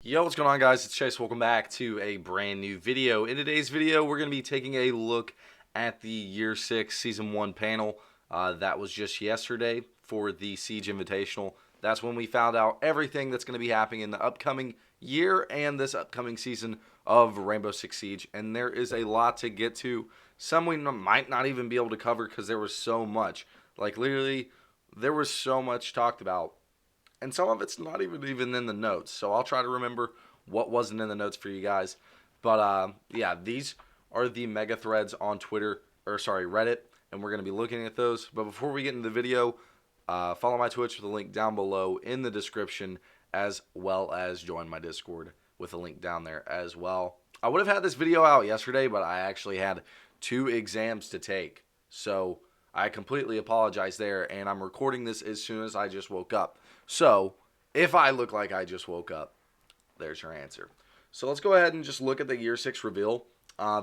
Yo, what's going on, guys? It's Chase. Welcome back to a brand new video. In today's video, we're going to be taking a look at the Year 6 Season 1 panel. That was just yesterday for the Siege Invitational. That's when we found out everything that's going to be happening in the upcoming year and this upcoming season of Rainbow Six Siege. And there is a lot to get to. Some we might not even be able to cover because there was so much. Like, literally, there was so much talked about. And some of it's not even in the notes. So I'll try to remember what wasn't in the notes for you guys. But yeah, these are the mega threads on Reddit, and we're going to be looking at those. But before we get into the video, follow my Twitch with a link down below in the description, as well as join my Discord with a link down there as well. I would have had this video out yesterday, but I actually had 2 exams to take. So I completely apologize there, and I'm recording this as soon as I just woke up. So, if I look like I just woke up, there's your answer. So let's go ahead and just look at the Year 6 reveal.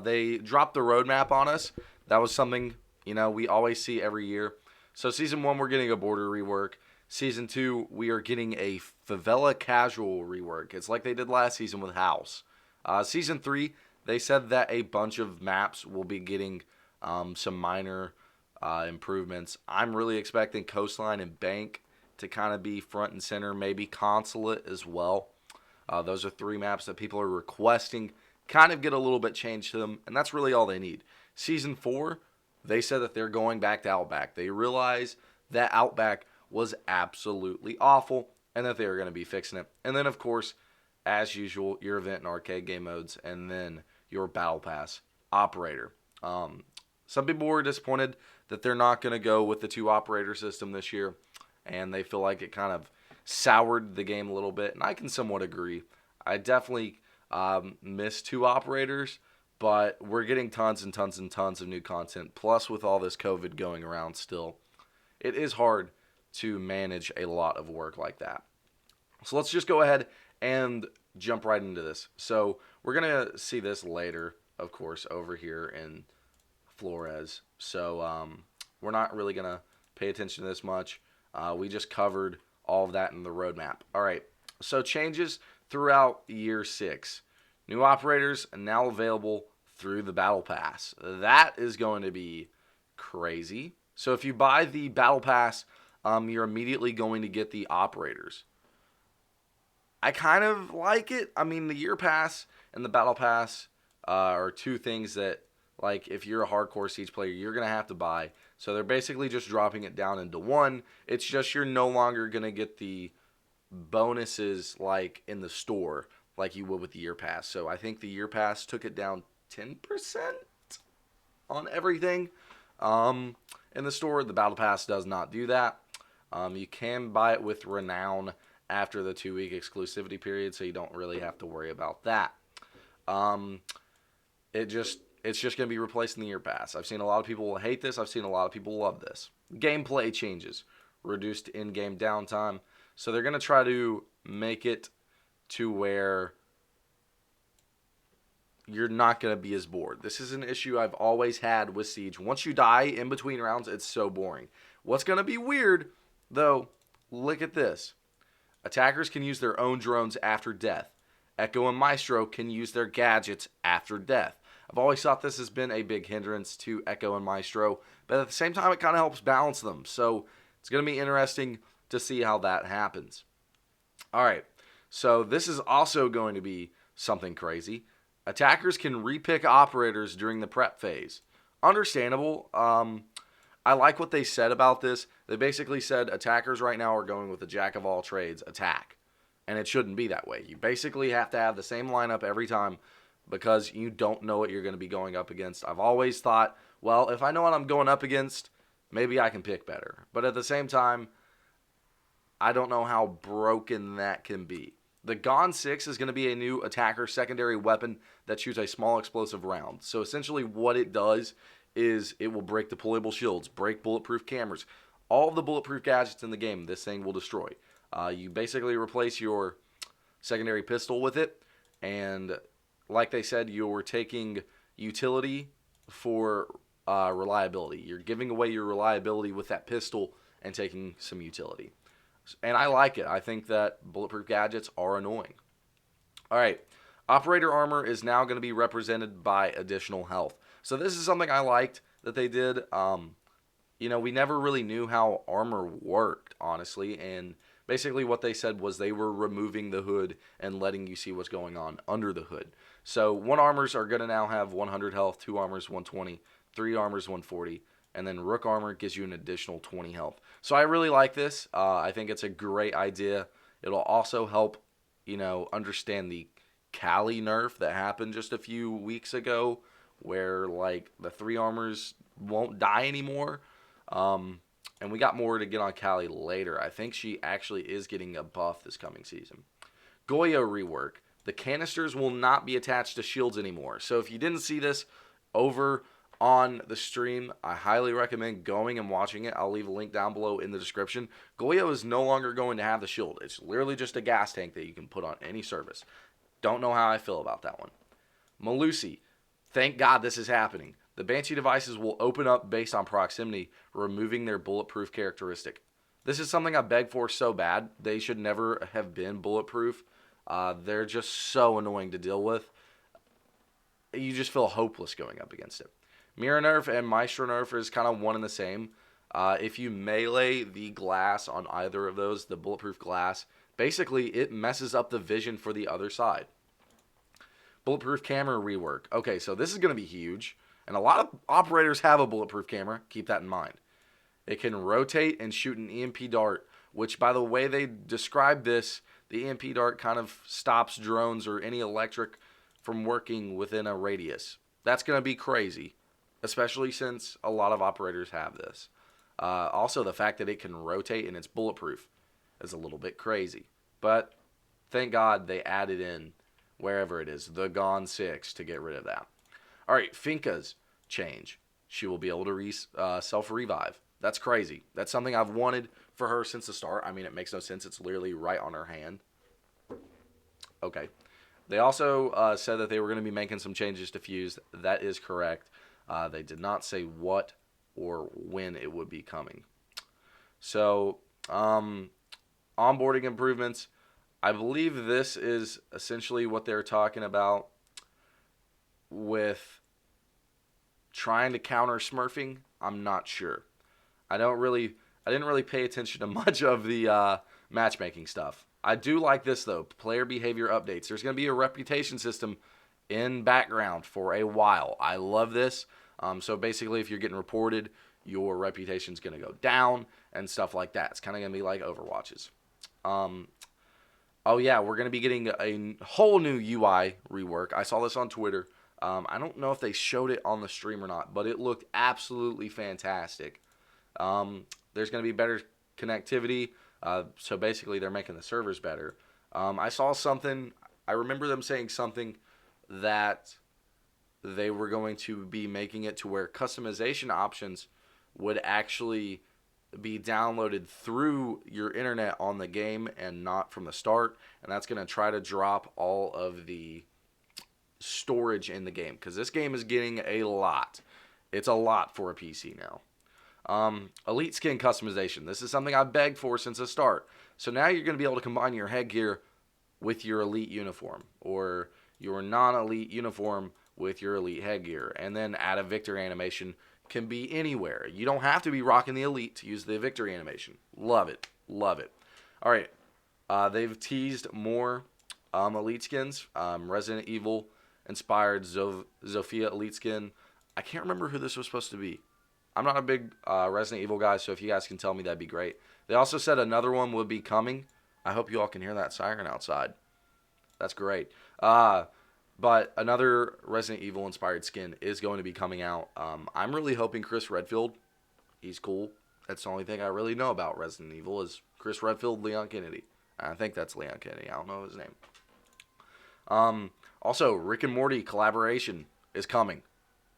They dropped the roadmap on us. That was something, we always see every year. So Season 1, we're getting a border rework. Season 2, we are getting a favela casual rework. It's like they did last season with House. Season 3, they said that a bunch of maps will be getting some minor improvements. I'm really expecting Coastline and Bank to kind of be front and center, maybe Consulate as well. Those are 3 maps that people are requesting, kind of get a little bit changed to them, and that's really all they need. Season 4, they said that they're going back to Outback. They realize that Outback was absolutely awful, and that they're going to be fixing it. And then, of course, as usual, your event and arcade game modes, and then your Battle Pass operator. Some people were disappointed that they're not going to go with the 2 operator system this year, and they feel like it kind of soured the game a little bit, and I can somewhat agree. I definitely miss 2 operators, but we're getting tons and tons and tons of new content. Plus, with all this COVID going around still, it is hard to manage a lot of work like that. So let's just go ahead and jump right into this. So we're going to see this later, of course, over here in Flores. So we're not really going to pay attention to this much. We just covered all of that in the roadmap. All right, so changes throughout Year 6. New operators now available through the Battle Pass. That is going to be crazy. So if you buy the Battle Pass, you're immediately going to get the operators. I kind of like it. I mean, the Year Pass and the Battle Pass are 2 things that, like, if you're a hardcore Siege player, you're going to have to buy. So they're basically just dropping it down into 1. It's just you're no longer going to get the bonuses like in the store like you would with the Year Pass. So I think the Year Pass took it down 10% on everything in the store. The Battle Pass does not do that. You can buy it with Renown after the 2-week exclusivity period, so you don't really have to worry about that. It's just going to be replacing the Year Pass. I've seen a lot of people hate this. I've seen a lot of people love this. Gameplay changes. Reduced in-game downtime. So they're going to try to make it to where you're not going to be as bored. This is an issue I've always had with Siege. Once you die in between rounds, it's so boring. What's going to be weird, though, look at this. Attackers can use their own drones after death. Echo and Maestro can use their gadgets after death. I've always thought this has been a big hindrance to Echo and Maestro, but at the same time, it kind of helps balance them. So it's going to be interesting to see how that happens. All right, so this is also going to be something crazy. Attackers can repick operators during the prep phase. Understandable. I like what they said about this. They basically said attackers right now are going with the jack of all trades attack, and it shouldn't be that way. You basically have to have the same lineup every time, because you don't know what you're going to be going up against. I've always thought, well, if I know what I'm going up against, maybe I can pick better. But at the same time, I don't know how broken that can be. The Gon 6 is going to be a new attacker secondary weapon that shoots a small explosive round. So essentially what it does is it will break deployable shields, break bulletproof cameras. All of the bulletproof gadgets in the game, this thing will destroy. You basically replace your secondary pistol with it, and like they said, you're taking utility for reliability. You're giving away your reliability with that pistol and taking some utility. And I like it. I think that bulletproof gadgets are annoying. All right. Operator armor is now going to be represented by additional health. So this is something I liked that they did. We never really knew how armor worked, honestly, and basically what they said was they were removing the hood and letting you see what's going on under the hood. So 1 armors are going to now have 100 health, 2 armors 120, 3 armors 140, and then Rook armor gives you an additional 20 health. So I really like this. I think it's a great idea. It'll also help, understand the Cali nerf that happened just a few weeks ago, where like the 3 armors won't die anymore. And we got more to get on Cali later. I think she actually is getting a buff this coming season. Goyo Rework. The canisters will not be attached to shields anymore. So if you didn't see this over on the stream, I highly recommend going and watching it. I'll leave a link down below in the description. Goyo is no longer going to have the shield. It's literally just a gas tank that you can put on any service. Don't know how I feel about that one. Malusi. Thank God this is happening. The Banshee devices will open up based on proximity, removing their bulletproof characteristic. This is something I beg for so bad. They should never have been bulletproof. They're just so annoying to deal with. You just feel hopeless going up against it. Mirror Nerf and Maestro Nerf is kind of one and the same. If you melee the glass on either of those, the bulletproof glass, basically it messes up the vision for the other side. Bulletproof camera rework. Okay, so this is going to be huge. And a lot of operators have a bulletproof camera. Keep that in mind. It can rotate and shoot an EMP dart, which by the way they describe this, the EMP dart kind of stops drones or any electric from working within a radius. That's going to be crazy, especially since a lot of operators have this. Also, the fact that it can rotate and it's bulletproof is a little bit crazy. But thank God they added in wherever it is, the Gone 6, to get rid of that. All right, Finka's change. She will be able to self-revive. That's crazy. That's something I've wanted for her since the start. I mean, it makes no sense. It's literally right on her hand. Okay. They also said that they were going to be making some changes to Fuse. That is correct. They did not say what or when it would be coming. So, onboarding improvements. I believe this is essentially what they're talking about with trying to counter smurfing. I'm not sure. I didn't really pay attention to much of the matchmaking stuff. I do like this though. Player behavior updates. There's going to be a reputation system in background for a while. I love this. So basically, if you're getting reported, your reputation's going to go down and stuff like that. It's kind of going to be like Overwatch's. Oh yeah, we're going to be getting a whole new UI rework. I saw this on Twitter. I don't know if they showed it on the stream or not, but it looked absolutely fantastic. There's going to be better connectivity. So basically, they're making the servers better. I saw something. I remember them saying something that they were going to be making it to where customization options would actually be downloaded through your internet on the game and not from the start. And that's going to try to drop all of the storage in the game, because this game is getting a lot. It's a lot for a PC now. Elite skin customization. This is something I've begged for since the start. So now you're going to be able to combine your headgear with your elite uniform, or your non-elite uniform with your elite headgear, and then add a victory animation. Can be anywhere. You don't have to be rocking the elite to use the victory animation. Love it. Love it. All right. They've teased more elite skins. Resident Evil inspired Zofia elite skin. I can't remember who this was supposed to be. I'm not a big Resident Evil guy, so if you guys can tell me, that'd be great. They also said another one would be coming. I hope you all can hear that siren outside. That's great. But another Resident Evil inspired skin is going to be coming out. I'm really hoping Chris Redfield. He's cool. That's the only thing I really know about Resident Evil is Chris Redfield, Leon Kennedy. I think that's Leon Kennedy. I don't know his name. Also, Rick and Morty collaboration is coming.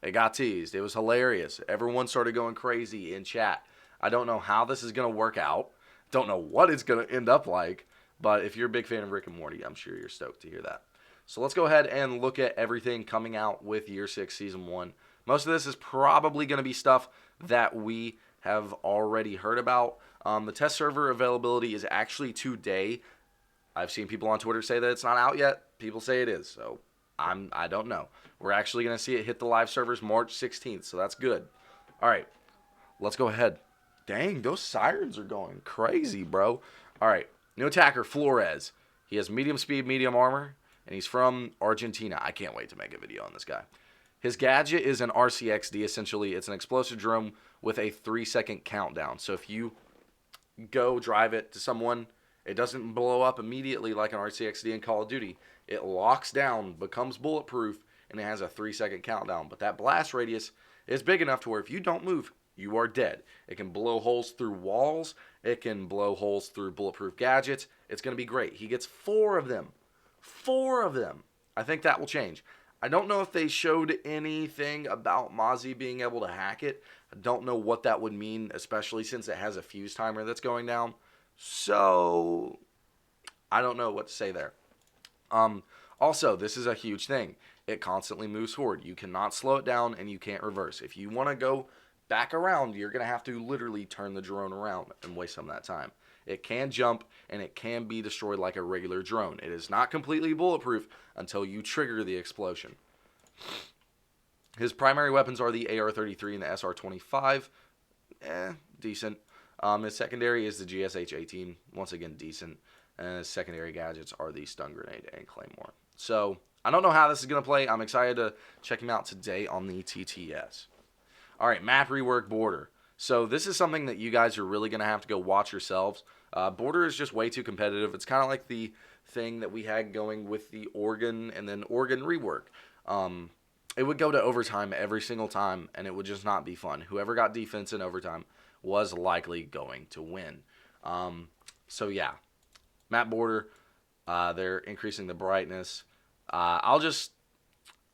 It got teased. It was hilarious. Everyone started going crazy in chat. I don't know how this is going to work out. Don't know what it's going to end up like. But if you're a big fan of Rick and Morty, I'm sure you're stoked to hear that. So let's go ahead and look at everything coming out with Year 6 Season 1. Most of this is probably going to be stuff that we have already heard about. The test server availability is actually today. I've seen people on Twitter say that it's not out yet. people say it is, so I don't know. We're actually going to see it hit the live servers March 16th, so that's good. All right, let's go ahead. Dang, those sirens are going crazy, bro. All right, new attacker, Flores. He has medium speed, medium armor, and he's from Argentina. I can't wait to make a video on this guy. His gadget is an RCXD, essentially. It's an explosive drone with a 3-second countdown. So if you go drive it to someone, it doesn't blow up immediately like an RCXD in Call of Duty. It locks down, becomes bulletproof, and it has a 3-second countdown. But that blast radius is big enough to where if you don't move, you are dead. It can blow holes through walls. It can blow holes through bulletproof gadgets. It's going to be great. He gets 4 of them. 4 of them. I think that will change. I don't know if they showed anything about Mozzie being able to hack it. I don't know what that would mean, especially since it has a fuse timer that's going down. So, I don't know what to say there. Also, this is a huge thing. It constantly moves forward. You cannot slow it down, and you can't reverse. If you want to go back around, you're going to have to literally turn the drone around and waste some of that time. It can jump, and it can be destroyed like a regular drone. It is not completely bulletproof until you trigger the explosion. His primary weapons are the AR-33 and the SR-25. Decent. His secondary is the GSH-18. Once again, decent. And his secondary gadgets are the stun grenade and claymore. So, I don't know how this is going to play. I'm excited to check him out today on the TTS. All right, map rework border. So this is something that you guys are really going to have to go watch yourselves. Border is just way too competitive. It's kind of like the thing that we had going with the Oregon and then Oregon rework. It would go to overtime every single time, and it would just not be fun. Whoever got defense in overtime was likely going to win. So yeah, map border. They're increasing the brightness. I'll just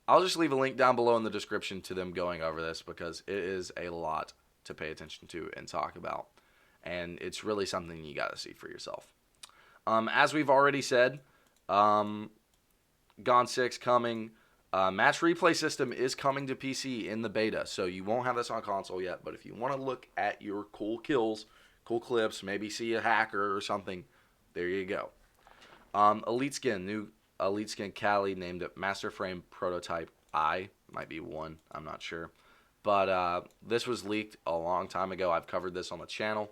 leave a link down below in the description to them going over this because it is a lot to pay attention to and talk about. And it's really something you got to see for yourself. As we've already said, Gone 6 coming. Match replay system is coming to PC in the beta, so you won't have this on console yet. But if you want to look at your cool kills, cool clips, maybe see a hacker or something, there you go. Elite Skin, new Elite Skin Cali named it Master Frame Prototype I. Might be 1, I'm not sure. But this was leaked a long time ago. I've covered this on the channel.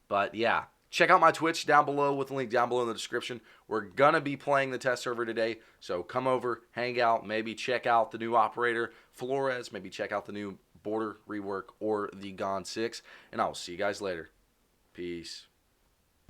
But yeah, check out my Twitch down below with the link down below in the description. We're going to be playing the test server today. So come over, hang out, maybe check out the new operator, Flores. Maybe check out the new Border Rework or the Gone 6. And I will see you guys later. Peace.